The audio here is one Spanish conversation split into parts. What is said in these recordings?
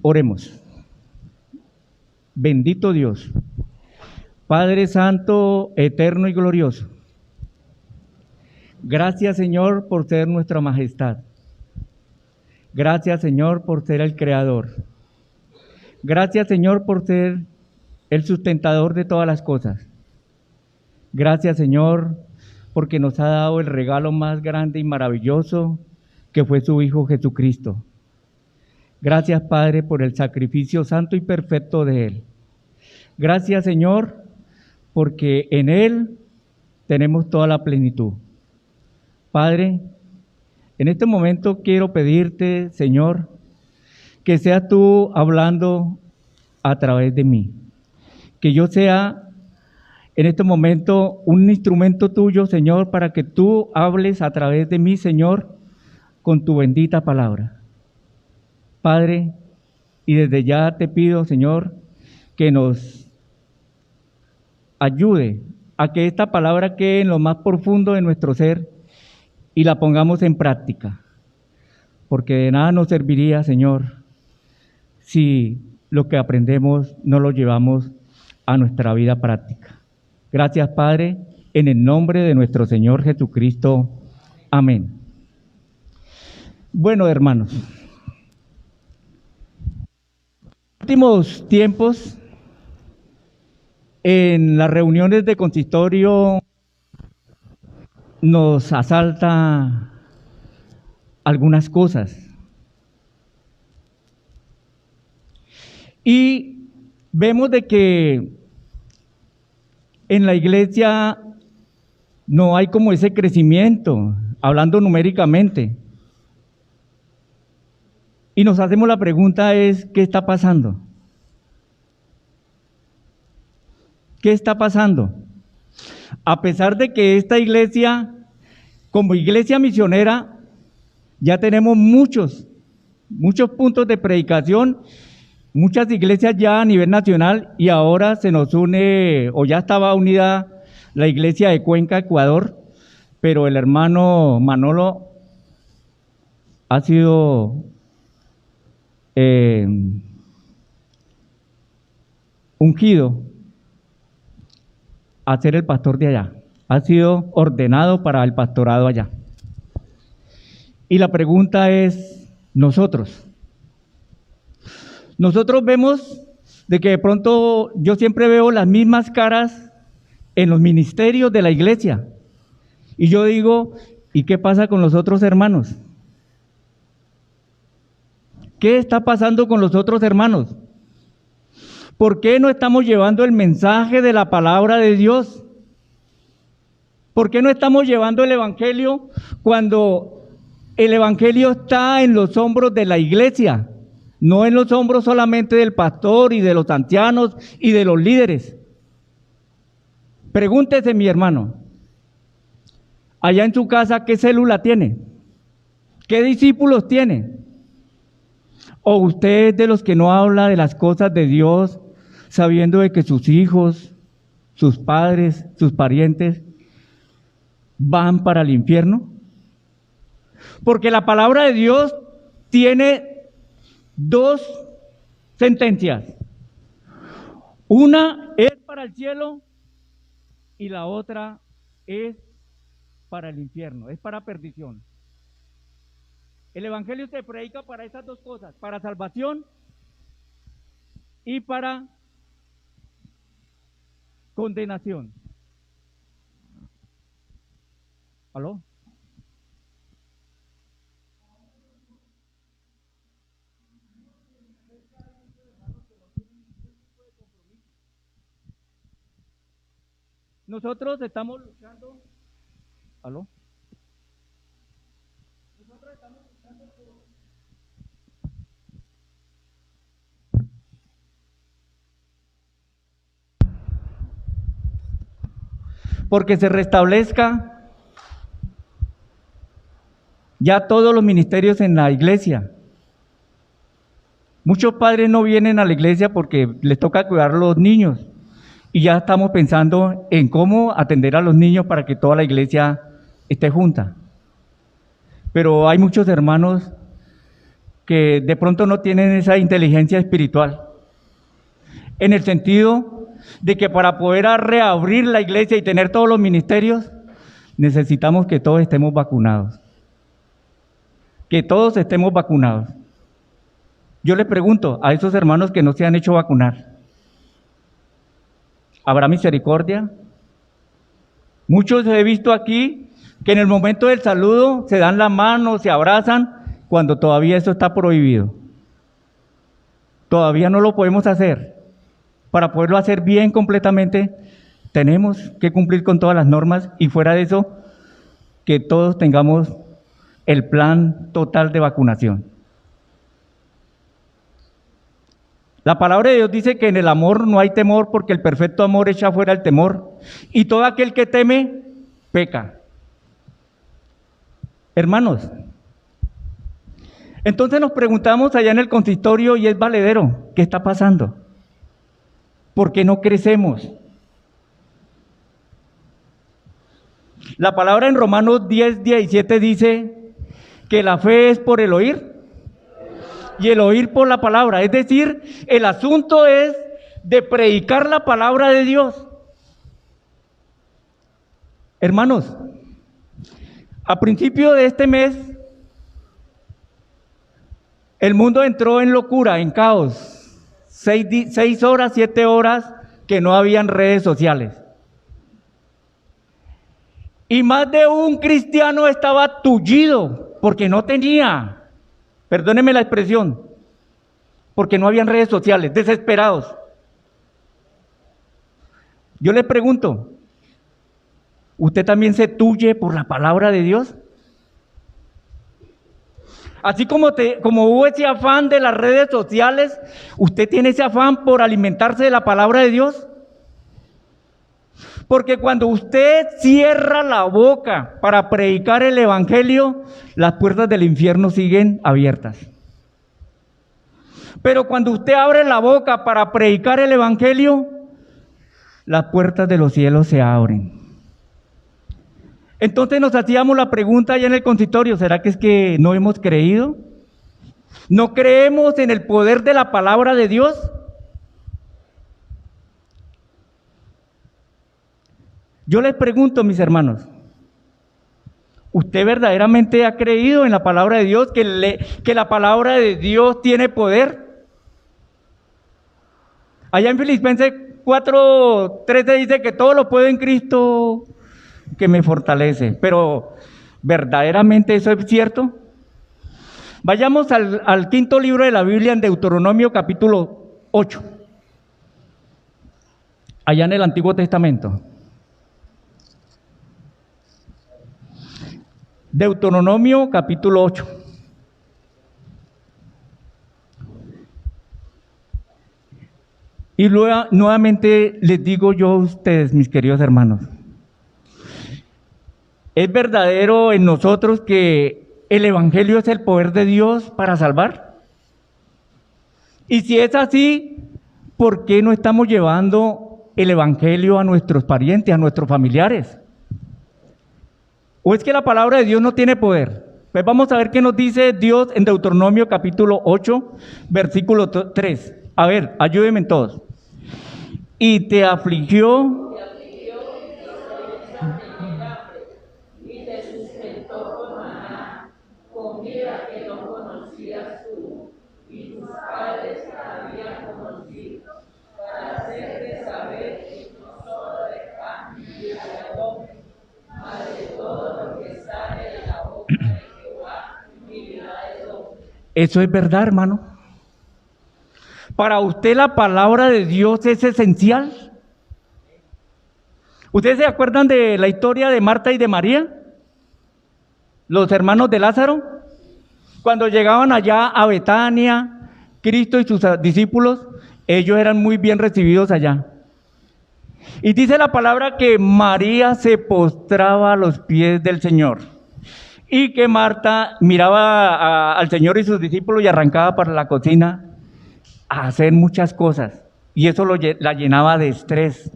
Oremos. Bendito Dios, Padre Santo, eterno y glorioso. Gracias, Señor, por ser nuestra majestad. Gracias, Señor, por ser el Creador. Gracias, Señor, por ser el sustentador de todas las cosas. Gracias, Señor, porque nos ha dado el regalo más grande y maravilloso, que fue su Hijo Jesucristo. Gracias, Padre, por el sacrificio santo y perfecto de Él. Gracias, Señor, porque en Él tenemos toda la plenitud. Padre, en este momento quiero pedirte, Señor, que seas tú hablando a través de mí. Que yo sea en este momento un instrumento tuyo, Señor, para que tú hables a través de mí, Señor, con tu bendita palabra. Padre, y desde ya te pido, Señor, que nos ayude a que esta palabra quede en lo más profundo de nuestro ser y la pongamos en práctica, porque de nada nos serviría, Señor, si lo que aprendemos no lo llevamos a nuestra vida práctica. Gracias, Padre, en el nombre de nuestro Señor Jesucristo. Amén. Bueno, hermanos, en los últimos tiempos, en las reuniones de consistorio, nos asalta algunas cosas. Y vemos de que en la iglesia no hay como ese crecimiento, hablando numéricamente. Y nos hacemos la pregunta es, ¿qué está pasando? ¿Qué está pasando? A pesar de que esta iglesia, como iglesia misionera, ya tenemos muchos puntos de predicación, muchas iglesias ya a nivel nacional, y ahora se nos une, o ya estaba unida la iglesia de Cuenca, Ecuador, pero el hermano Manolo ha sido ungido a ser el pastor de allá, ha sido ordenado para el pastorado allá. Y la pregunta es, nosotros vemos de que de pronto yo siempre veo las mismas caras en los ministerios de la iglesia, y yo digo, ¿y qué pasa con los otros hermanos? ¿Qué está pasando con los otros hermanos? ¿Por qué no estamos llevando el mensaje de la palabra de Dios? ¿Por qué no estamos llevando el evangelio cuando el evangelio está en los hombros de la iglesia? No en los hombros solamente del pastor y de los ancianos y de los líderes. Pregúntese, mi hermano, allá en su casa, ¿qué célula tiene? ¿Qué discípulos tiene? ¿O usted es de los que no habla de las cosas de Dios, sabiendo de que sus hijos, sus padres, sus parientes van para el infierno? Porque la palabra de Dios tiene dos sentencias. Una es para el cielo y la otra es para el infierno, es para perdición. El evangelio se predica para esas dos cosas, para salvación y para condenación. ¿Aló? Nosotros estamos luchando. ¿Aló? Nosotros estamos luchando porque se restablezca ya todos los ministerios en la iglesia. Muchos padres no vienen a la iglesia porque les toca cuidar a los niños, y ya estamos pensando en cómo atender a los niños para que toda la iglesia esté junta. Pero hay muchos hermanos que de pronto no tienen esa inteligencia espiritual, en el sentido de que para poder reabrir la iglesia y tener todos los ministerios, necesitamos que todos estemos vacunados. Que todos estemos vacunados. Yo les pregunto a esos hermanos que no se han hecho vacunar, ¿habrá misericordia? Muchos he visto aquí que en el momento del saludo se dan la mano, se abrazan, cuando todavía eso está prohibido. Todavía no lo podemos hacer. Para poderlo hacer bien completamente, tenemos que cumplir con todas las normas y fuera de eso, que todos tengamos el plan total de vacunación. La palabra de Dios dice que en el amor no hay temor porque el perfecto amor echa fuera el temor y todo aquel que teme, peca. Hermanos, entonces nos preguntamos allá en el consistorio y es valedero, ¿qué está pasando? ¿Por qué no crecemos? La palabra en Romanos 10:17 dice que la fe es por el oír y el oír por la palabra. Es decir, el asunto es de predicar la palabra de Dios. Hermanos, a principio de este mes, el mundo entró en locura, en caos. 6 horas, 7 horas que no habían redes sociales. Y más de un cristiano estaba tullido porque no tenía, perdónenme la expresión, porque no habían redes sociales, desesperados. Yo les pregunto, ¿usted también se tulle por la palabra de Dios? Así como hubo ese afán de las redes sociales, ¿usted tiene ese afán por alimentarse de la palabra de Dios? Porque cuando usted cierra la boca para predicar el evangelio, las puertas del infierno siguen abiertas. Pero cuando usted abre la boca para predicar el evangelio, las puertas de los cielos se abren. Entonces nos hacíamos la pregunta allá en el consistorio, ¿será que es que no hemos creído? ¿No creemos en el poder de la palabra de Dios? Yo les pregunto, mis hermanos, ¿usted verdaderamente ha creído en la palabra de Dios, que la palabra de Dios tiene poder? Allá en Filipenses 4:13 dice que todo lo puedo en Cristo que me fortalece, pero ¿verdaderamente eso es cierto? Vayamos al quinto libro de la Biblia, en Deuteronomio capítulo 8, allá en el Antiguo Testamento. Deuteronomio capítulo 8. Y luego, nuevamente les digo yo a ustedes, mis queridos hermanos, ¿es verdadero en nosotros que el evangelio es el poder de Dios para salvar? Y si es así, ¿por qué no estamos llevando el evangelio a nuestros parientes, a nuestros familiares? ¿O es que la palabra de Dios no tiene poder? Pues vamos a ver qué nos dice Dios en Deuteronomio capítulo 8, versículo 3. A ver, ayúdenme todos. Y te afligió y te sustentó con maná, comida que no conocías tú, y tus padres habían conocido, para hacerte saber que no solo de pan vive el hombre, mas de todo lo que sale de la boca de Jehová vivirá el hombre. Eso es verdad, hermano. Para usted la palabra de Dios es esencial. ¿Ustedes se acuerdan de la historia de Marta y de María? Los hermanos de Lázaro. Cuando llegaban allá a Betania, Cristo y sus discípulos, ellos eran muy bien recibidos allá. Y dice la palabra que María se postraba a los pies del Señor. Y que Marta miraba al Señor y sus discípulos y arrancaba para la cocina a hacer muchas cosas. Y eso la llenaba de estrés.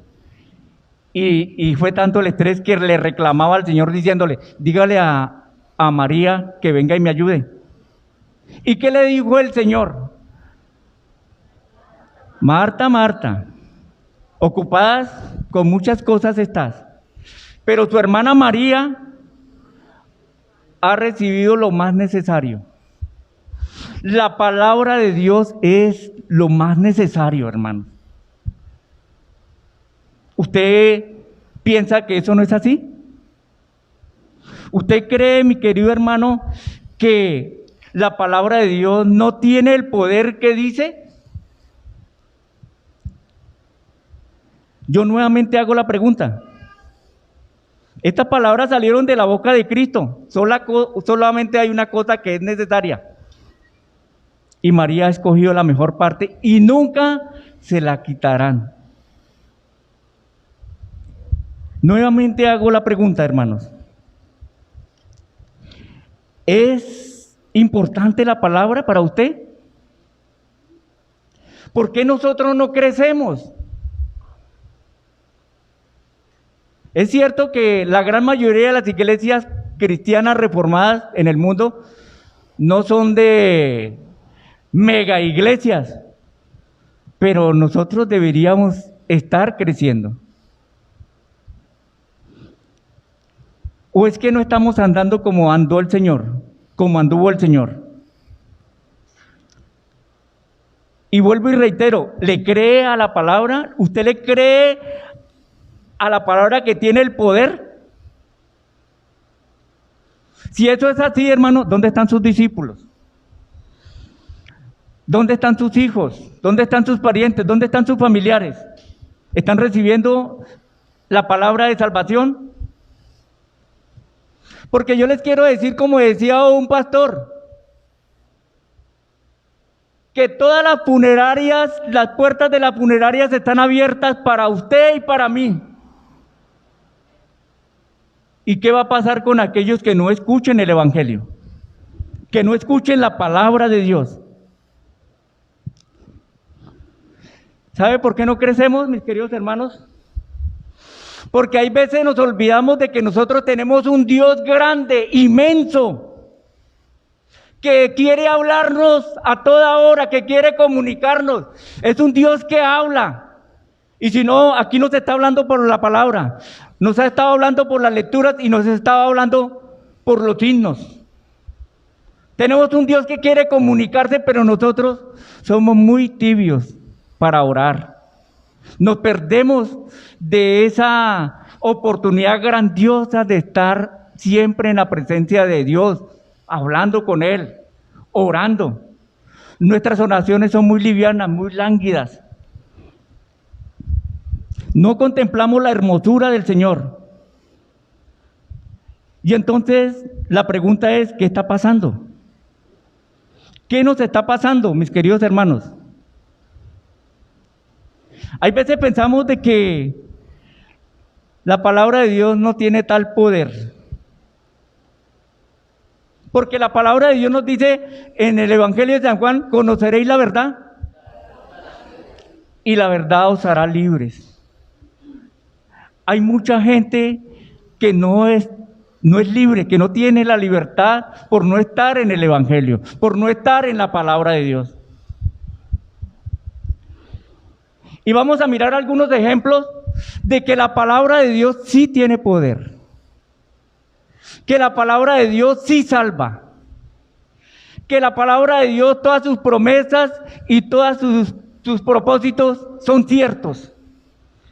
Y fue tanto el estrés que le reclamaba al Señor diciéndole, dígale a María que venga y me ayude. ¿Y qué le dijo el Señor? Marta, Marta, ocupadas con muchas cosas estás, pero tu hermana María ha recibido lo más necesario. La palabra de Dios es lo más necesario, hermano. ¿Usted piensa que eso no es así? ¿Usted cree, mi querido hermano, que la palabra de Dios no tiene el poder que dice? Yo nuevamente hago la pregunta. Estas palabras salieron de la boca de Cristo. Solamente hay una cosa que es necesaria. Y María ha escogido la mejor parte y nunca se la quitarán. Nuevamente hago la pregunta, hermanos. ¿Es importante la palabra para usted? ¿Por qué nosotros no crecemos? Es cierto que la gran mayoría de las iglesias cristianas reformadas en el mundo no son de mega iglesias, pero nosotros deberíamos estar creciendo. ¿O es que no estamos andando como andó el Señor, como anduvo el Señor? Y vuelvo y reitero, ¿le cree a la palabra? ¿Usted le cree a la palabra que tiene el poder? Si eso es así, hermano, ¿dónde están sus discípulos? ¿Dónde están sus hijos? ¿Dónde están sus parientes? ¿Dónde están sus familiares? ¿Están recibiendo la palabra de salvación? Porque yo les quiero decir, como decía un pastor, que todas las funerarias, las puertas de las funerarias están abiertas para usted y para mí. ¿Y qué va a pasar con aquellos que no escuchen el Evangelio? Que no escuchen la palabra de Dios. ¿Sabe por qué no crecemos, mis queridos hermanos? Porque hay veces nos olvidamos de que nosotros tenemos un Dios grande, inmenso, que quiere hablarnos a toda hora, que quiere comunicarnos. Es un Dios que habla. Y si no, aquí nos está hablando por la palabra, nos ha estado hablando por las lecturas y nos estaba hablando por los himnos. Tenemos un Dios que quiere comunicarse, pero nosotros somos muy tibios para orar. Nos perdemos de esa oportunidad grandiosa de estar siempre en la presencia de Dios, hablando con Él, orando. Nuestras oraciones son muy livianas, muy lánguidas. No contemplamos la hermosura del Señor. Y entonces la pregunta es, ¿qué está pasando? ¿Qué nos está pasando, mis queridos hermanos? Hay veces pensamos de que la palabra de Dios no tiene tal poder. Porque la palabra de Dios nos dice en el Evangelio de San Juan, conoceréis la verdad y la verdad os hará libres. Hay mucha gente que no es libre, que no tiene la libertad por no estar en el Evangelio, por no estar en la palabra de Dios. Y vamos a mirar algunos ejemplos de que la palabra de Dios sí tiene poder, que la palabra de Dios sí salva, que la palabra de Dios, todas sus promesas y todos sus propósitos son ciertos.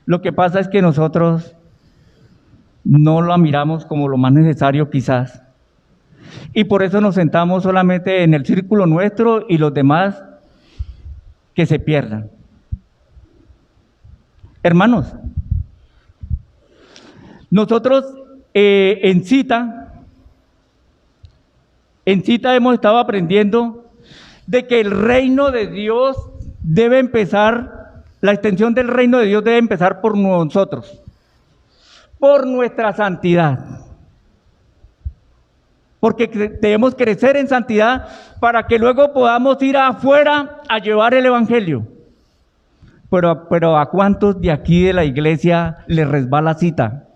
Lo que pasa es que nosotros no lo miramos como lo más necesario quizás. Y por eso nos sentamos solamente en el círculo nuestro y los demás que se pierdan. Hermanos, nosotros en cita hemos estado aprendiendo de que el reino de Dios debe empezar, la extensión del reino de Dios debe empezar por nosotros, por nuestra santidad. Porque debemos crecer en santidad para que luego podamos ir afuera a llevar el Evangelio. Pero ¿a cuántos de aquí de la iglesia les resbala cita?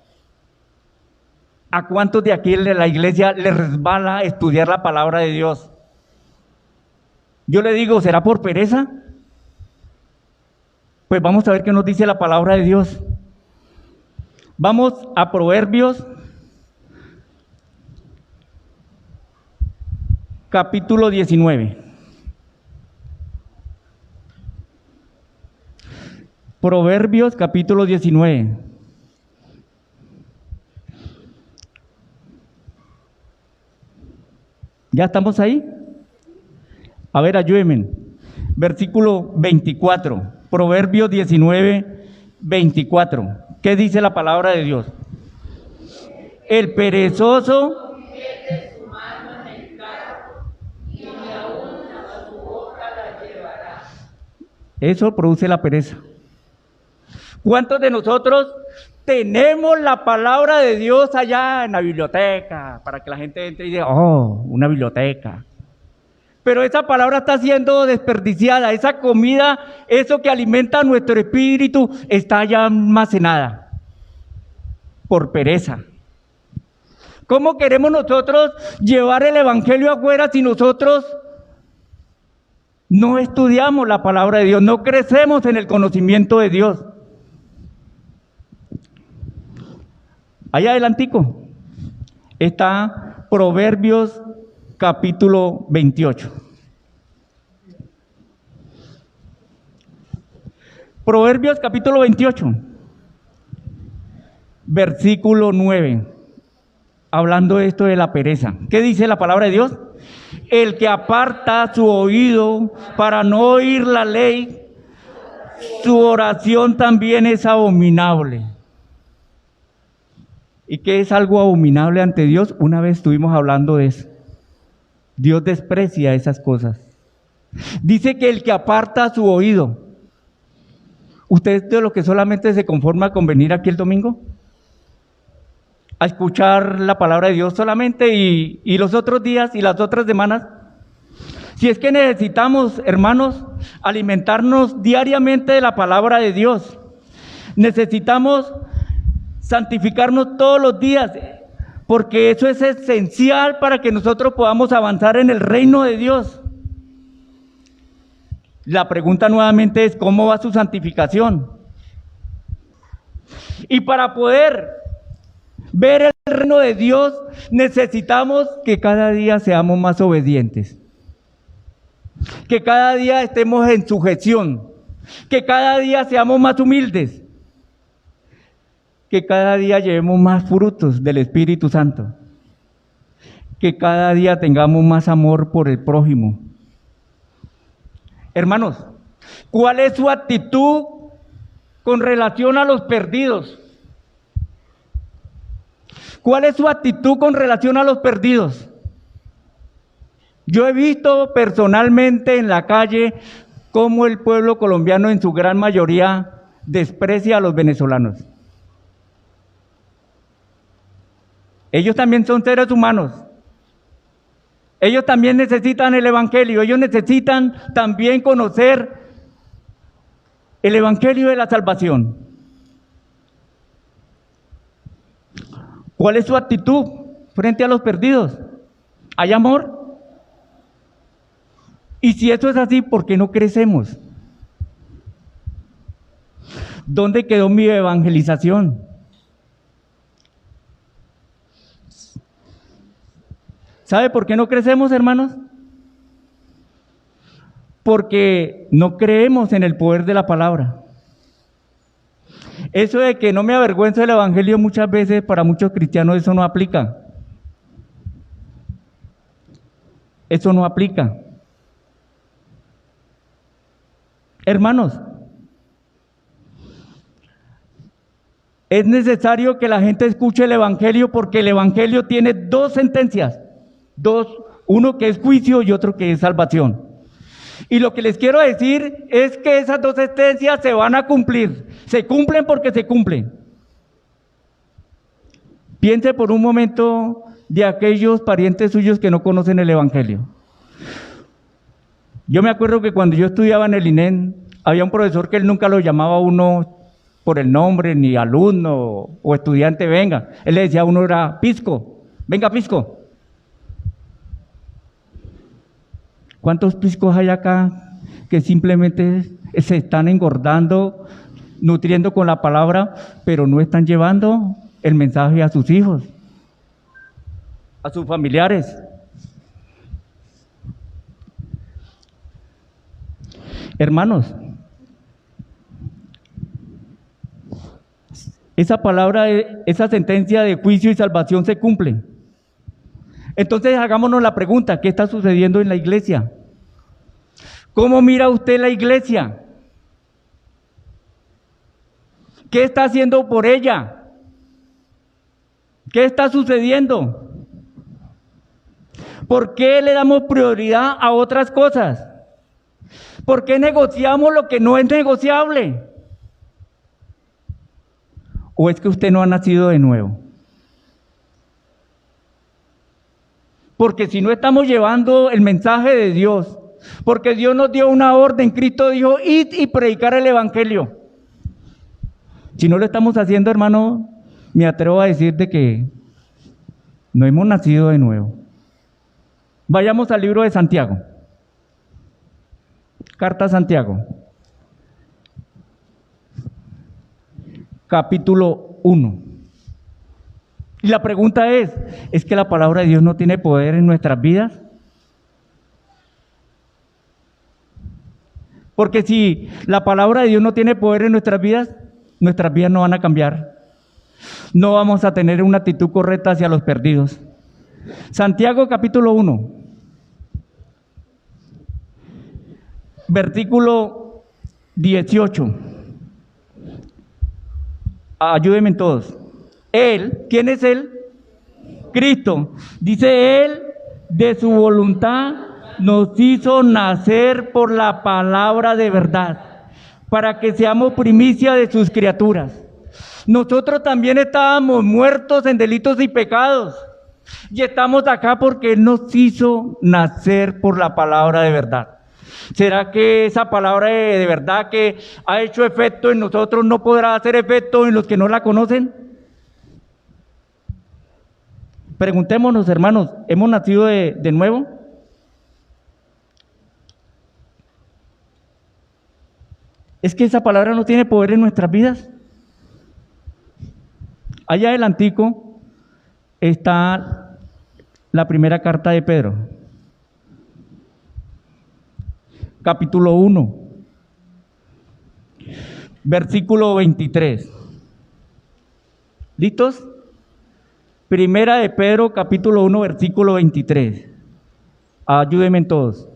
¿A cuántos de aquí de la iglesia les resbala estudiar la palabra de Dios? Yo le digo, ¿será por pereza? Pues vamos a ver qué nos dice la palabra de Dios. Vamos a Proverbios, capítulo 19. Proverbios, capítulo 19. ¿Ya estamos ahí? A ver, ayúdenme. Versículo 24. Proverbios 19, 24. ¿Qué dice la palabra de Dios? El perezoso eso produce la pereza. ¿Cuántos de nosotros tenemos la palabra de Dios allá en la biblioteca para que la gente entre y diga, oh, una biblioteca? Pero esa palabra está siendo desperdiciada, esa comida, eso que alimenta nuestro espíritu, está ya almacenada por pereza. ¿Cómo queremos nosotros llevar el evangelio afuera si nosotros no estudiamos la palabra de Dios, no crecemos en el conocimiento de Dios? Allá adelantico está Proverbios capítulo 28. Proverbios capítulo 28, versículo 9, hablando de esto de la pereza. ¿Qué dice la palabra de Dios? El que aparta su oído para no oír la ley, su oración también es abominable. ¿Y qué es algo abominable ante Dios? Una vez estuvimos hablando de eso. Dios desprecia esas cosas. Dice que el que aparta su oído. ¿Usted es de los que solamente se conforma con venir aquí el domingo a escuchar la palabra de Dios solamente y los otros días y las otras semanas? Si es que necesitamos, hermanos, alimentarnos diariamente de la palabra de Dios. Necesitamos santificarnos todos los días, porque eso es esencial para que nosotros podamos avanzar en el reino de Dios. La pregunta nuevamente es, ¿cómo va su santificación? Y para poder ver el reino de Dios, necesitamos que cada día seamos más obedientes, que cada día estemos en sujeción, que cada día seamos más humildes, que cada día llevemos más frutos del Espíritu Santo, que cada día tengamos más amor por el prójimo. Hermanos, ¿cuál es su actitud con relación a los perdidos? ¿Cuál es su actitud con relación a los perdidos? Yo he visto personalmente en la calle cómo el pueblo colombiano en su gran mayoría desprecia a los venezolanos. Ellos también son seres humanos. Ellos también necesitan el evangelio. Ellos necesitan también conocer el evangelio de la salvación. ¿Cuál es su actitud frente a los perdidos? ¿Hay amor? Y si eso es así, ¿por qué no crecemos? ¿Dónde quedó mi evangelización? ¿Sabe por qué no crecemos, hermanos? Porque no creemos en el poder de la palabra. Eso de que no me avergüenzo del evangelio muchas veces para muchos cristianos eso no aplica. Eso no aplica. Hermanos, es necesario que la gente escuche el evangelio porque el evangelio tiene dos sentencias. Uno que es juicio y otro que es salvación. Y lo que les quiero decir es que esas dos sentencias se van a cumplir. Se cumplen porque se cumplen. Piense por un momento de aquellos parientes suyos que no conocen el evangelio. Yo me acuerdo que cuando yo estudiaba en el INEN, había un profesor que él nunca lo llamaba a uno por el nombre, ni alumno o estudiante, venga. Él le decía a uno, era Pisco, venga Pisco. ¿Cuántos piscos hay acá que simplemente se están engordando, nutriendo con la palabra, pero no están llevando el mensaje a sus hijos, a sus familiares? Hermanos, esa palabra, esa sentencia de juicio y salvación se cumple. Entonces hagámonos la pregunta, ¿qué está sucediendo en la iglesia? ¿Cómo mira usted la iglesia? ¿Qué está haciendo por ella? ¿Qué está sucediendo? ¿Por qué le damos prioridad a otras cosas? ¿Por qué negociamos lo que no es negociable? ¿O es que usted no ha nacido de nuevo? Porque si no estamos llevando el mensaje de Dios, porque Dios nos dio una orden, Cristo dijo, id y predicar el evangelio. Si no lo estamos haciendo, hermano, me atrevo a decir de que no hemos nacido de nuevo. Vayamos al libro de Santiago. Carta a Santiago. Capítulo 1. Y la pregunta ¿es que la palabra de Dios no tiene poder en nuestras vidas? Porque si la palabra de Dios no tiene poder en nuestras vidas no van a cambiar. No vamos a tener una actitud correcta hacia los perdidos. Santiago capítulo 1, versículo 18. Ayúdenme todos. Él, ¿quién es Él? Cristo. Dice Él, de su voluntad nos hizo nacer por la palabra de verdad, para que seamos primicia de sus criaturas. Nosotros también estábamos muertos en delitos y pecados, y estamos acá porque Él nos hizo nacer por la palabra de verdad. ¿Será que esa palabra de verdad que ha hecho efecto en nosotros no podrá hacer efecto en los que no la conocen? Preguntémonos, hermanos, ¿hemos nacido de nuevo? ¿Es que esa palabra no tiene poder en nuestras vidas? Allá adelantico está la primera carta de Pedro. Capítulo 1, versículo 23. ¿Listos? Primera de Pedro, capítulo 1, versículo 23. Ayúdenme todos.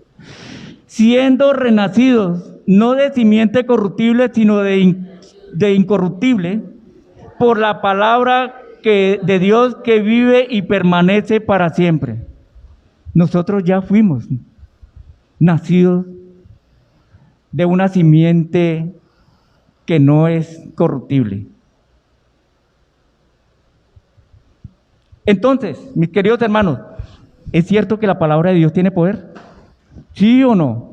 Siendo renacidos, no de simiente corruptible, sino de incorruptible, por la palabra de Dios que vive y permanece para siempre. Nosotros ya fuimos nacidos de una simiente que no es corruptible. Entonces, mis queridos hermanos, ¿es cierto que la palabra de Dios tiene poder? ¿Sí o no?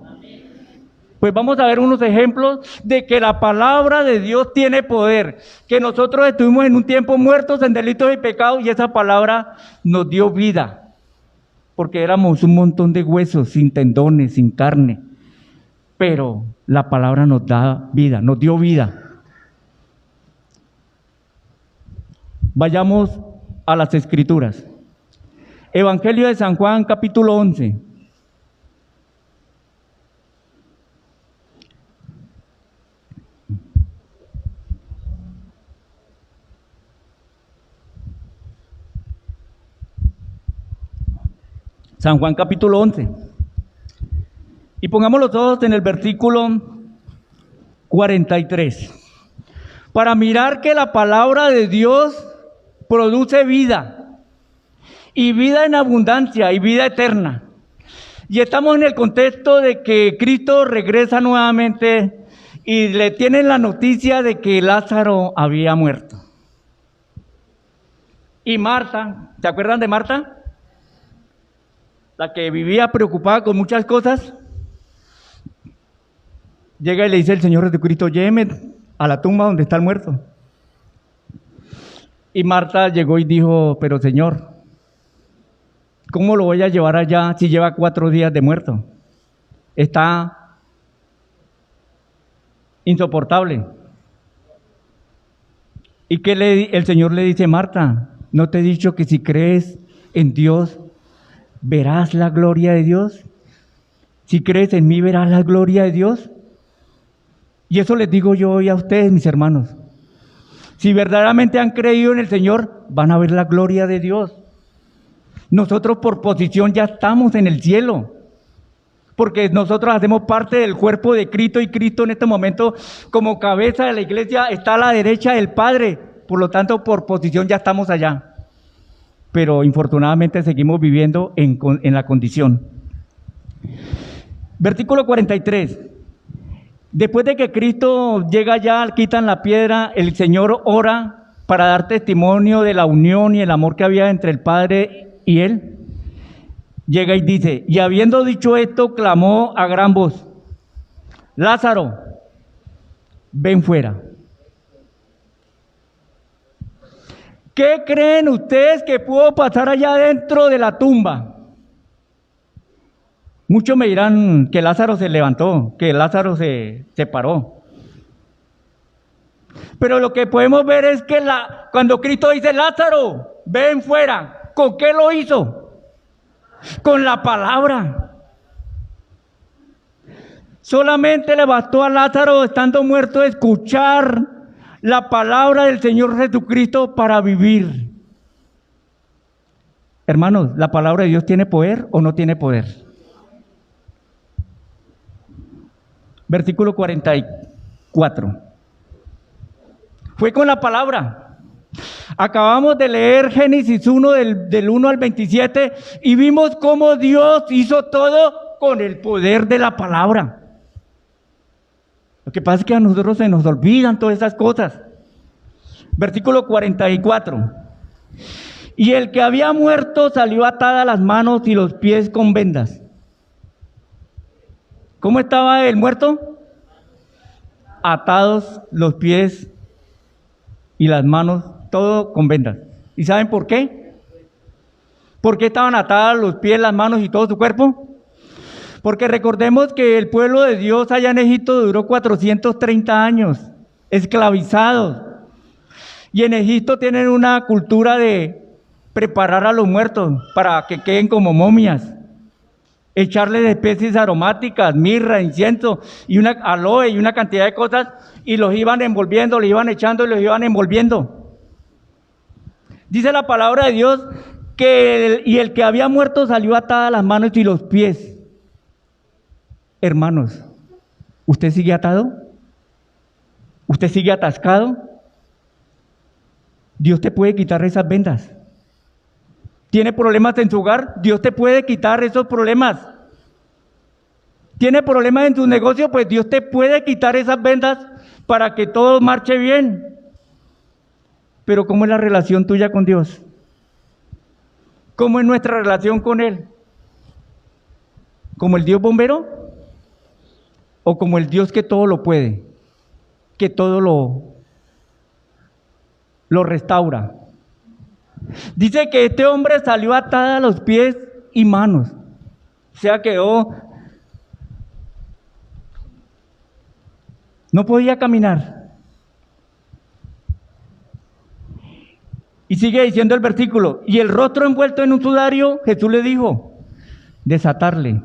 Pues vamos a ver unos ejemplos de que la palabra de Dios tiene poder, que nosotros estuvimos en un tiempo muertos en delitos y pecados y esa palabra nos dio vida, porque éramos un montón de huesos, sin tendones, sin carne. Pero la palabra nos da vida, nos dio vida. Vayamos a las Escrituras. Evangelio de San Juan, capítulo 11. San Juan, capítulo 11. Y pongamos los ojos en el versículo 43. Para mirar que la palabra de Dios produce vida, y vida en abundancia, y vida eterna. Y estamos en el contexto de que Cristo regresa nuevamente y le tienen la noticia de que Lázaro había muerto. Y Marta, ¿se acuerdan de Marta? La que vivía preocupada con muchas cosas. Llega y le dice el Señor Jesucristo, lléveme a la tumba donde está el muerto. Y Marta llegó y dijo, pero Señor, ¿cómo lo voy a llevar allá si lleva 4 días de muerto? está insoportable. ¿Y qué el Señor le dice? Marta, ¿no te he dicho que si crees en Dios, verás la gloria de Dios? Si crees en mí, verás la gloria de Dios. Y eso les digo yo hoy a ustedes, mis hermanos. Si verdaderamente han creído en el Señor, van a ver la gloria de Dios. Nosotros por posición ya estamos en el cielo, porque nosotros hacemos parte del cuerpo de Cristo, y Cristo en este momento, como cabeza de la iglesia, está a la derecha del Padre. Por lo tanto, por posición ya estamos allá. Pero infortunadamente seguimos viviendo en la condición. Versículo 43. Después de que Cristo llega allá, quitan la piedra, el Señor ora para dar testimonio de la unión y el amor que había entre el Padre y Él. Llega y dice, y habiendo dicho esto, clamó a gran voz, Lázaro, ven fuera. ¿Qué creen ustedes que pudo pasar allá dentro de la tumba? Muchos me dirán que Lázaro se levantó, que Lázaro se paró. Pero lo que podemos ver es que cuando Cristo dice, Lázaro, ven fuera, ¿con qué lo hizo? Con la palabra. Solamente le bastó a Lázaro, estando muerto, escuchar la palabra del Señor Jesucristo para vivir. Hermanos, ¿la palabra de Dios tiene poder o no tiene poder? Versículo 44. Fue con la palabra. Acabamos de leer Génesis 1 del 1 al 27 y vimos cómo Dios hizo todo con el poder de la palabra. Lo que pasa es que a nosotros se nos olvidan todas esas cosas. Versículo 44. Y el que había muerto salió atada las manos y los pies con vendas. ¿Cómo estaba el muerto? Atados los pies y las manos, todo con vendas. ¿Y saben por qué? ¿Por qué estaban atados los pies, las manos y todo su cuerpo? Porque recordemos que el pueblo de Dios allá en Egipto duró 430 años, esclavizados. Y en Egipto tienen una cultura de preparar a los muertos para que queden como momias. Echarles especies aromáticas, mirra, incienso, y una aloe y una cantidad de cosas, y los iban envolviendo, le iban echando y los iban envolviendo. Dice la palabra de Dios que el que había muerto salió atada las manos y los pies. Hermanos, ¿usted sigue atado? ¿Usted sigue atascado? Dios te puede quitar esas vendas. ¿Tiene problemas en su hogar? Dios te puede quitar esos problemas. ¿Tiene problemas en tu negocio? Pues Dios te puede quitar esas vendas para que todo marche bien. Pero ¿cómo es la relación tuya con Dios? ¿Cómo es nuestra relación con Él? ¿Como el Dios bombero? ¿O como el Dios que todo lo puede? Que todo lo restaura. Dice que este hombre salió atada a los pies y manos. O sea, no podía caminar. Y sigue diciendo el versículo, y el rostro envuelto en un sudario, Jesús le dijo, desatarle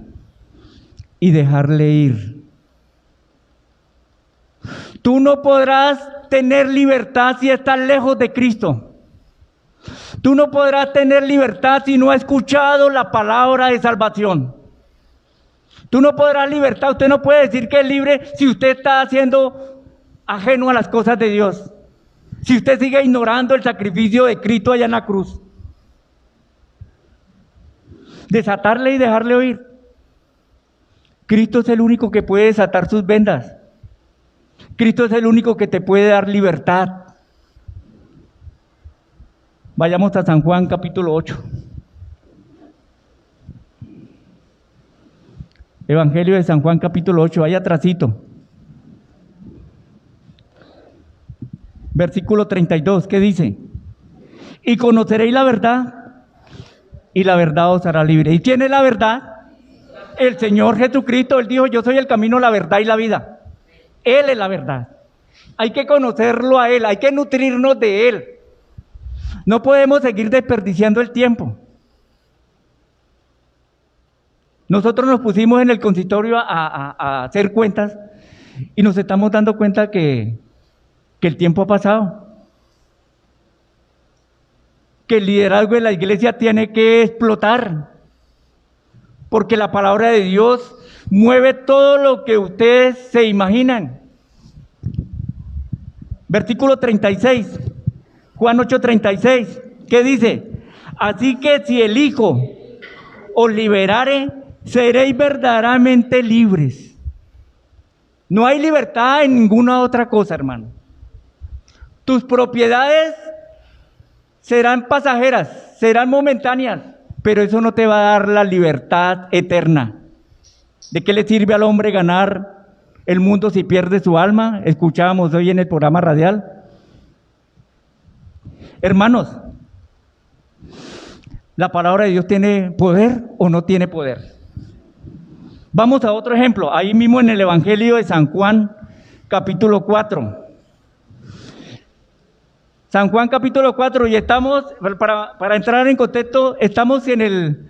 y dejarle ir. Tú no podrás tener libertad si estás lejos de Cristo. Tú no podrás tener libertad si no has escuchado la palabra de salvación. Tú no podrás libertad, usted no puede decir que es libre si usted está haciendo ajeno a las cosas de Dios. Si usted sigue ignorando el sacrificio de Cristo allá en la cruz. Desatarle y dejarle oír. Cristo es el único que puede desatar sus vendas. Cristo es el único que te puede dar libertad. Vayamos a San Juan capítulo 8. Evangelio de San Juan capítulo 8, vaya atrasito. Versículo 32, ¿qué dice? Y conoceréis la verdad, y la verdad os hará libre. ¿Y quién es la verdad? El Señor Jesucristo, Él dijo, yo soy el camino, la verdad y la vida. Él es la verdad. Hay que conocerlo a Él, hay que nutrirnos de Él. No podemos seguir desperdiciando el tiempo. Nosotros nos pusimos en el consistorio a hacer cuentas y nos estamos dando cuenta que el tiempo ha pasado. Que el liderazgo de la iglesia tiene que explotar. Porque la palabra de Dios mueve todo lo que ustedes se imaginan. Versículo 36, Juan 8:36, ¿qué dice? Así que si el Hijo os liberare, seréis verdaderamente libres. No hay libertad en ninguna otra cosa, hermano. Tus propiedades serán pasajeras, serán momentáneas, pero eso no te va a dar la libertad eterna. ¿De qué le sirve al hombre ganar el mundo si pierde su alma? Escuchábamos hoy en el programa radial. Hermanos, ¿la palabra de Dios tiene poder o no tiene poder? Vamos a otro ejemplo, ahí mismo en el Evangelio de San Juan, capítulo 4. San Juan capítulo 4, y estamos, para entrar en contexto, estamos en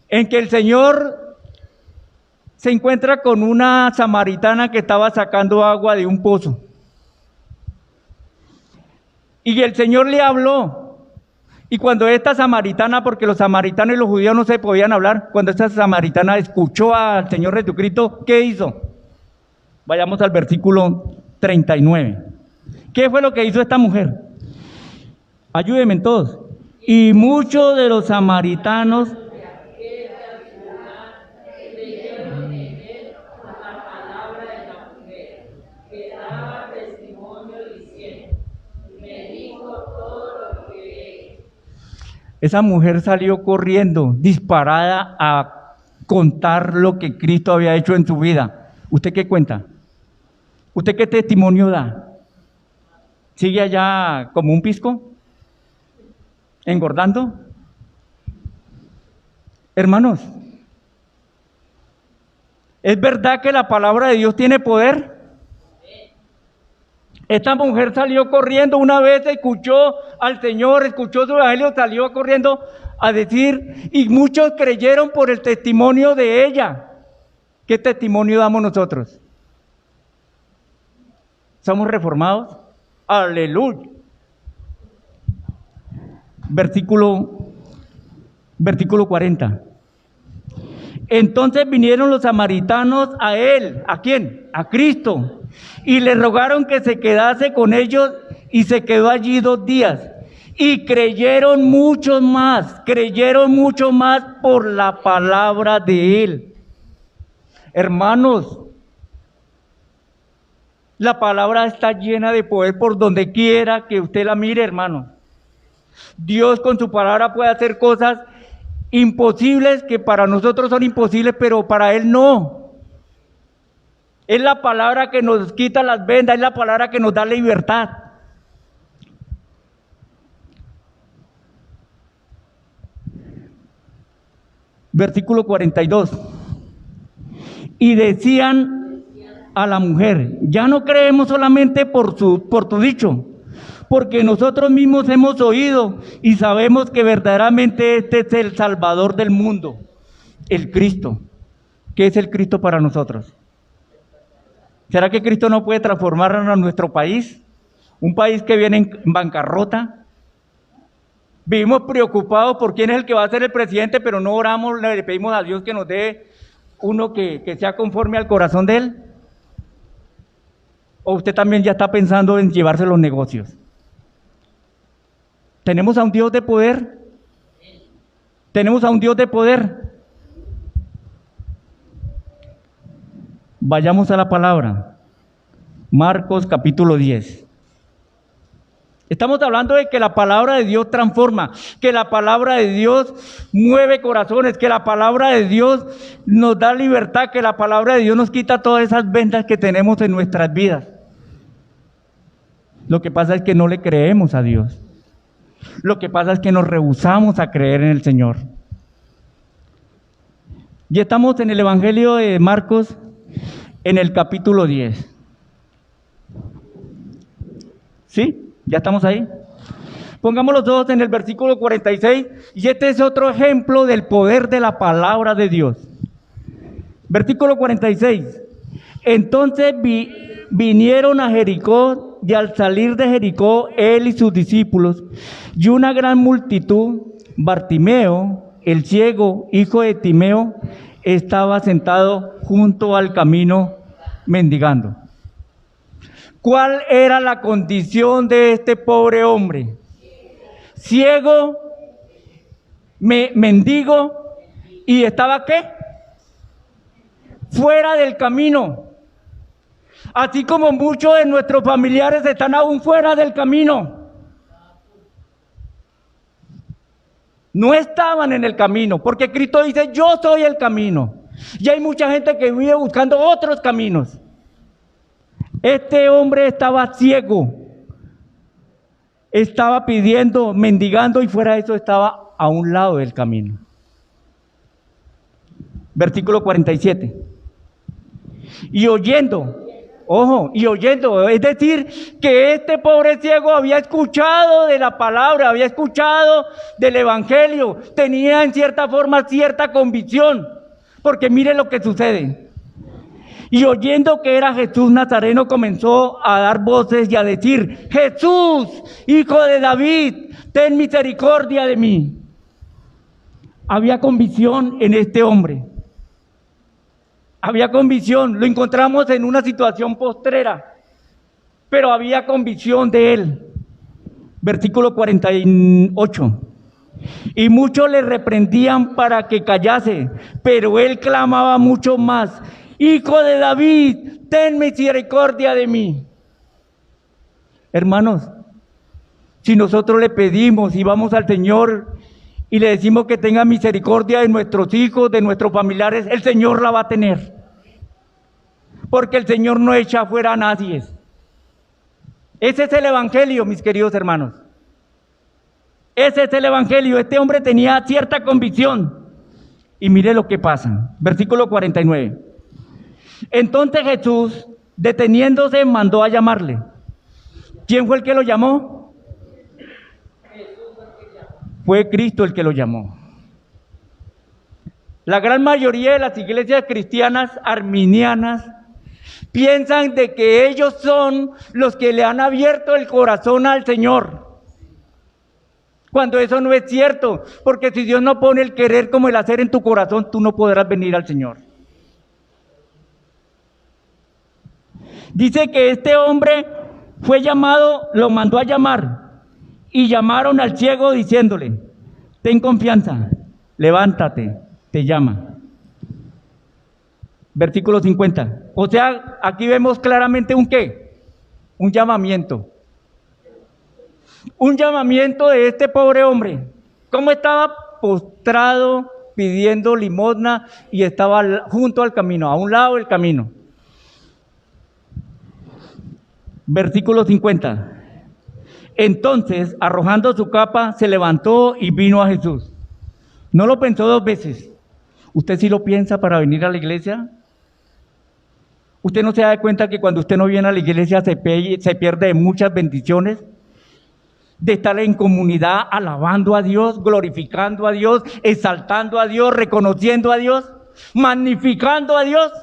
que el Señor se encuentra con una samaritana que estaba sacando agua de un pozo. Y el Señor le habló. Y cuando esta samaritana, porque los samaritanos y los judíos no se podían hablar, cuando esta samaritana escuchó al Señor Jesucristo, ¿qué hizo? Vayamos al versículo 39. ¿Qué fue lo que hizo esta mujer? Ayúdenme todos. Y muchos de los samaritanos esa mujer salió corriendo, disparada a contar lo que Cristo había hecho en su vida. ¿Usted qué cuenta? ¿Usted qué testimonio da? ¿Sigue allá como un pisco? ¿Engordando? Hermanos, ¿es verdad que la palabra de Dios tiene poder? Esta mujer salió corriendo una vez, escuchó al Señor, escuchó su evangelio, salió corriendo a decir, y muchos creyeron por el testimonio de ella. ¿Qué testimonio damos nosotros? ¿Somos reformados? Aleluya. Versículo 40. Entonces vinieron los samaritanos a él. ¿A quién? A Cristo. Y le rogaron que se quedase con ellos y se quedó allí 2 días. Y creyeron mucho más por la palabra de él. Hermanos, la palabra está llena de poder por donde quiera que usted la mire, hermano. Dios con su palabra puede hacer cosas imposibles que para nosotros son imposibles, pero para Él no. Es la palabra que nos quita las vendas, es la palabra que nos da libertad. Versículo 42. Y decían a la mujer, ya no creemos solamente por tu dicho, porque nosotros mismos hemos oído y sabemos que verdaderamente este es el Salvador del mundo, el Cristo. ¿Qué es el Cristo para nosotros? ¿Será que Cristo no puede transformar a nuestro país? Un país que viene en bancarrota. Vivimos preocupados por quién es el que va a ser el presidente, pero no oramos, le pedimos a Dios que nos dé uno que sea conforme al corazón de Él. ¿O usted también ya está pensando en llevarse los negocios? ¿Tenemos a un Dios de poder? ¿Tenemos a un Dios de poder? Vayamos a la palabra. Marcos capítulo 10. Estamos hablando de que la palabra de Dios transforma, que la palabra de Dios mueve corazones, que la palabra de Dios nos da libertad, que la palabra de Dios nos quita todas esas vendas que tenemos en nuestras vidas. Lo que pasa es que no le creemos a Dios. Lo que pasa es que nos rehusamos a creer en el Señor. Y estamos en el Evangelio de Marcos, en el capítulo 10. ¿Sí? ¿Ya estamos ahí? Pongamos los ojos en el versículo 46, y este es otro ejemplo del poder de la palabra de Dios. Versículo 46. Entonces vinieron a Jericó, y al salir de Jericó, él y sus discípulos, y una gran multitud, Bartimeo, el ciego, hijo de Timeo, estaba sentado junto al camino mendigando. ¿Cuál era la condición de este pobre hombre? Ciego, mendigo, y estaba ¿qué? Fuera del camino. Así como muchos de nuestros familiares están aún fuera del camino. No estaban en el camino, porque Cristo dice, yo soy el camino. Y hay mucha gente que vive buscando otros caminos. Este hombre estaba ciego, estaba pidiendo, mendigando, y fuera de eso estaba a un lado del camino. Versículo 47. Y oyendo, ojo, y oyendo, es decir, que este pobre ciego había escuchado de la palabra, había escuchado del evangelio, tenía en cierta forma cierta convicción, porque mire lo que sucede. Y oyendo que era Jesús Nazareno, comenzó a dar voces y a decir, Jesús, hijo de David, ten misericordia de mí. Había convicción en este hombre. Había convicción, lo encontramos en una situación postrera, pero había convicción de él. Versículo 48. Y muchos le reprendían para que callase, pero él clamaba mucho más, Hijo de David, ten misericordia de mí. Hermanos, si nosotros le pedimos y vamos al Señor y le decimos que tenga misericordia de nuestros hijos, de nuestros familiares, el Señor la va a tener. Porque el Señor no echa fuera a nadie. Ese es el evangelio, mis queridos hermanos. Ese es el evangelio. Este hombre tenía cierta convicción. Y mire lo que pasa. Versículo 49. Entonces Jesús, deteniéndose, mandó a llamarle. ¿Quién fue el que lo llamó? Fue Cristo el que lo llamó. La gran mayoría de las iglesias cristianas arminianas piensan de que ellos son los que le han abierto el corazón al Señor. Cuando eso no es cierto, porque si Dios no pone el querer como el hacer en tu corazón, tú no podrás venir al Señor. Dice que este hombre fue llamado, lo mandó a llamar, y llamaron al ciego diciéndole, ten confianza, levántate, te llama. Versículo 50. O sea, aquí vemos claramente un ¿qué? Un llamamiento. Un llamamiento de este pobre hombre. ¿Cómo estaba postrado pidiendo limosna y estaba junto al camino, a un lado del camino? Versículo 50. Entonces, arrojando su capa, se levantó y vino a Jesús. No lo pensó dos veces. ¿Usted sí lo piensa para venir a la iglesia? ¿Usted no se da cuenta que cuando usted no viene a la iglesia se pierde de muchas bendiciones? De estar en comunidad alabando a Dios, glorificando a Dios, exaltando a Dios, reconociendo a Dios, magnificando a Dios.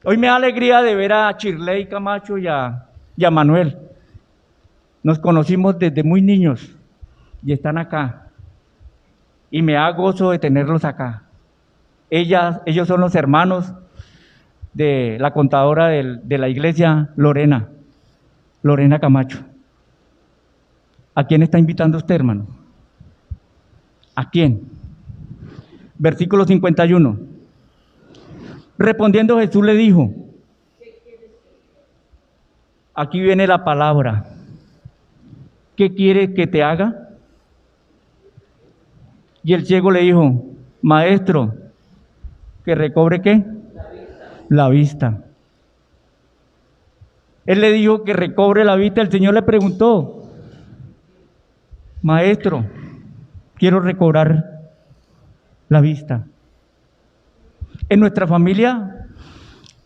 Hoy me da alegría de ver a Shirley Camacho y a Manuel. Nos conocimos desde muy niños y están acá. Y me da gozo de tenerlos acá. Ellos son los hermanos de la contadora de la iglesia, Lorena Camacho. ¿A quién está invitando usted, hermano? ¿A quién? Versículo 51. Respondiendo Jesús le dijo, aquí viene la palabra, ¿qué quiere que te haga? Y el ciego le dijo, maestro, ¿que recobre qué? La vista. Él le dijo que recobre la vista. El Señor le preguntó, maestro, quiero recobrar la vista. En nuestra familia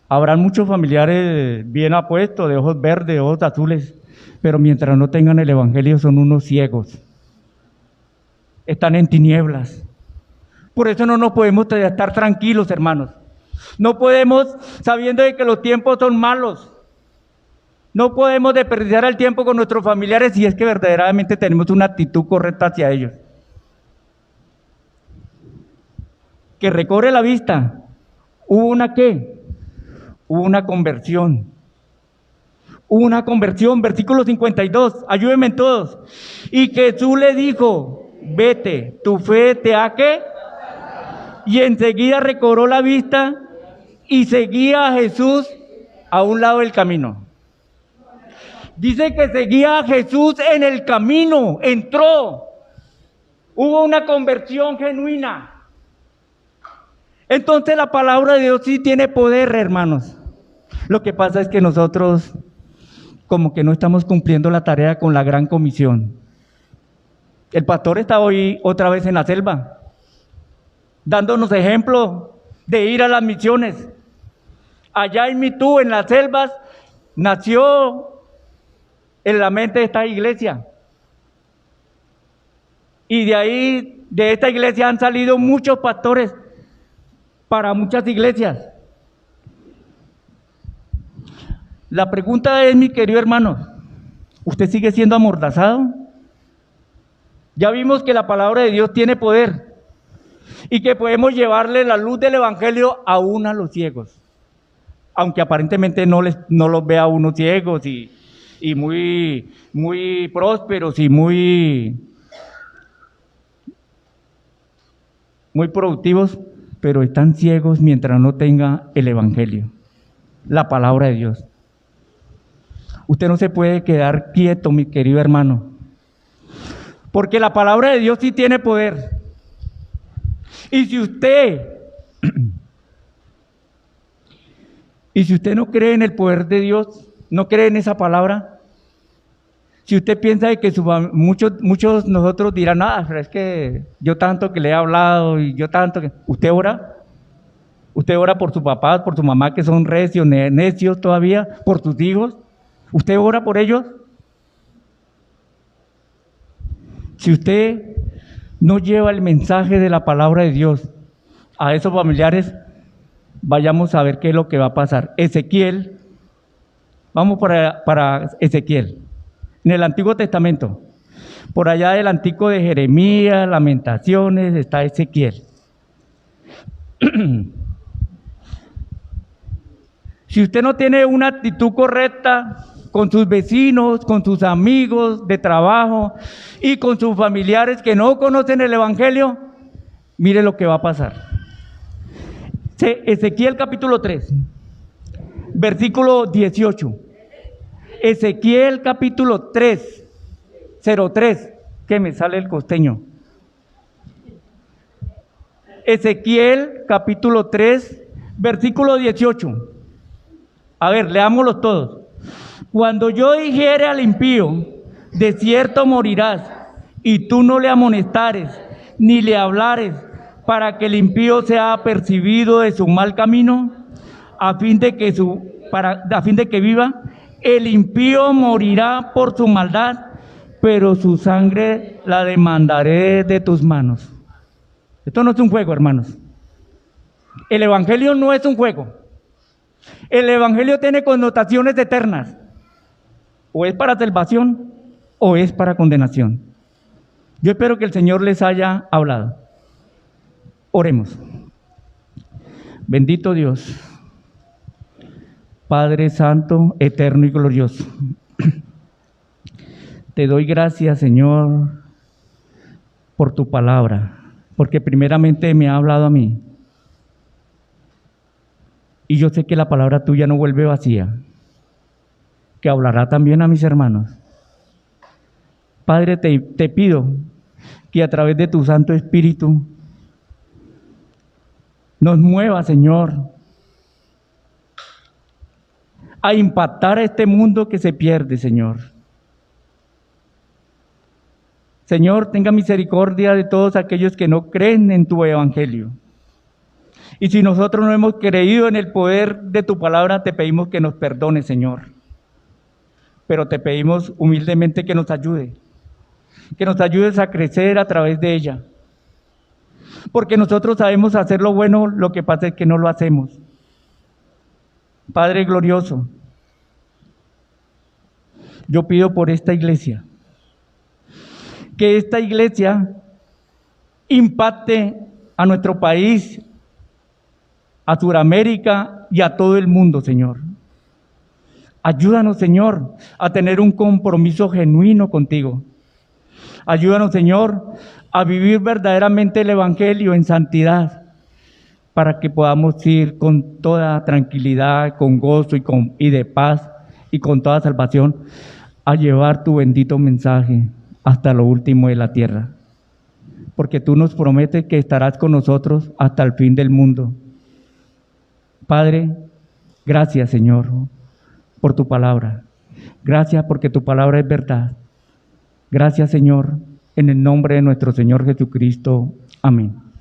habrán muchos familiares bien apuestos, de ojos verdes, de ojos azules, pero mientras no tengan el Evangelio son unos ciegos. Están en tinieblas. Por eso no nos podemos estar tranquilos, hermanos. No podemos, sabiendo de que los tiempos son malos, no podemos desperdiciar el tiempo con nuestros familiares si es que verdaderamente tenemos una actitud correcta hacia ellos. Que recobre la vista. ¿Hubo una qué? Hubo una conversión. Hubo una conversión, versículo 52, ayúdenme todos. Y Jesús le dijo, vete, tu fe te ha ¿qué? Y enseguida recobró la vista y seguía a Jesús a un lado del camino. Dice que seguía a Jesús en el camino, entró. Hubo una conversión genuina. Entonces la palabra de Dios sí tiene poder, hermanos. Lo que pasa es que nosotros como que no estamos cumpliendo la tarea con la gran comisión. El pastor está hoy otra vez en la selva, dándonos ejemplo de ir a las misiones. Allá en Mitú, en las selvas, nació en la mente de esta iglesia. Y de ahí, de esta iglesia han salido muchos pastores para muchas iglesias. La pregunta es, mi querido hermano, ¿usted sigue siendo amordazado? Ya vimos que la palabra de Dios tiene poder y que podemos llevarle la luz del Evangelio aún a los ciegos, aunque aparentemente no los vea unos ciegos y muy prósperos y muy productivos, pero están ciegos mientras no tenga el Evangelio, la palabra de Dios. Usted no se puede quedar quieto, mi querido hermano, porque la palabra de Dios sí tiene poder. Y si usted no cree en el poder de Dios, no cree en esa palabra, si usted piensa de que muchos nosotros dirán, pero es que yo tanto que le he hablado y yo tanto que... ¿Usted ora? ¿Usted ora por su papá, por su mamá que son recios, necios todavía, por sus hijos? ¿Usted ora por ellos? Si usted no lleva el mensaje de la palabra de Dios a esos familiares, vayamos a ver qué es lo que va a pasar. Ezequiel, vamos para Ezequiel, en el Antiguo Testamento, por allá del Antiguo de Jeremías, Lamentaciones, está Ezequiel. Si usted no tiene una actitud correcta con sus vecinos, con sus amigos de trabajo y con sus familiares que no conocen el Evangelio, mire lo que va a pasar. Ezequiel capítulo 3, versículo 18. Ezequiel capítulo 3, 03, que me sale el costeño. Ezequiel capítulo 3, versículo 18. A ver, leámoslos todos. Cuando yo dijere al impío, de cierto morirás, y tú no le amonestares, ni le hablares, para que el impío sea apercibido de su mal camino, a fin de que viva, el impío morirá por su maldad, pero su sangre la demandaré de tus manos. Esto no es un juego, hermanos. El Evangelio no es un juego. El Evangelio tiene connotaciones eternas. O es para salvación o es para condenación. Yo espero que el Señor les haya hablado. Oremos. Bendito Dios, Padre Santo, eterno y glorioso. Te doy gracias, Señor, por tu palabra, porque primeramente me ha hablado a mí. Y yo sé que la palabra tuya no vuelve vacía, que hablará también a mis hermanos. Padre, te pido que a través de tu Santo Espíritu nos mueva, Señor, a impactar a este mundo que se pierde, Señor. Señor, tenga misericordia de todos aquellos que no creen en tu Evangelio. Y si nosotros no hemos creído en el poder de tu palabra, te pedimos que nos perdones, Señor. Pero te pedimos humildemente que nos ayudes a crecer a través de ella. Porque nosotros sabemos hacer lo bueno, lo que pasa es que no lo hacemos. Padre glorioso, yo pido por esta iglesia, que esta iglesia impacte a nuestro país, a Sudamérica y a todo el mundo, Señor. Ayúdanos, Señor, a tener un compromiso genuino contigo. Ayúdanos, Señor, a vivir verdaderamente el Evangelio en santidad, para que podamos ir con toda tranquilidad, con gozo y de paz y con toda salvación a llevar tu bendito mensaje hasta lo último de la tierra. Porque tú nos prometes que estarás con nosotros hasta el fin del mundo. Padre, gracias, Señor, por tu palabra. Gracias porque tu palabra es verdad. Gracias, Señor, en el nombre de nuestro Señor Jesucristo. Amén.